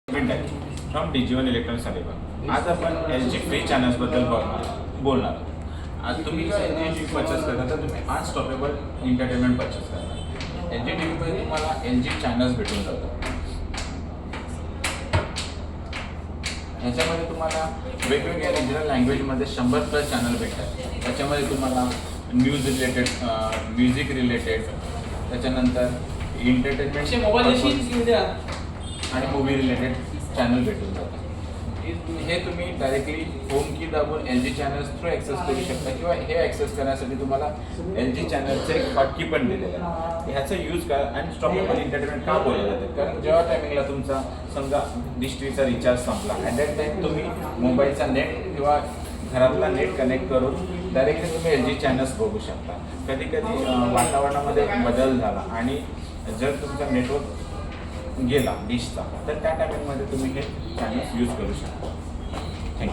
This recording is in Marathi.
From DG1 electronics Alibag. आज आपण LG फ्री चॅनल्सबद्दल बोलणार आहोत. आज तुम्ही जर LG TV परचेस करता तर तुम्ही अनस्टॉपेबल एंटरटेनमेंट परचेस करता. LG TV मध्ये तुम्हाला LG चॅनल्स भेटून जातात. ह्याच्यामध्ये तुम्हाला वेगवेगळ्या रिजनल लँग्वेजमध्ये 100+ चॅनल भेटतात. त्याच्यामध्ये तुम्हाला न्यूज रिलेटेड, म्युझिक रिलेटेड, त्याच्यानंतर एंटरटेनमेंट आणि मूवी रिलेटेड चॅनल भेटून जातात. हे तुम्ही डायरेक्टली होम की दाबून LG चॅनल्स थ्रू ॲक्सेस करू शकता किंवा हे ॲक्सेस करण्यासाठी तुम्हाला LG चॅनलचं एक हॉटकी पण दिलेलं आहे. ह्याचा यूज करा. अनस्टॉपेबल एंटरटेनमेंट का बोललं जाते? कारण जेव्हा टायमिंगला तुमचा समजा डिश टीव्हीचा रिचार्ज संपला, ॲट दॅट टाईम तुम्ही मोबाईलचा नेट किंवा घरातला नेट कनेक्ट करून डायरेक्टली तुम्ही LG चॅनल्स बघू शकता. कधी कधी वातावरणामध्ये बदल झाला आणि जर तुमचा नेटवर्क गेला डिशचा तर त्या टायमिंगमध्ये तुम्ही हे चॅनल्स यूज करू शकता.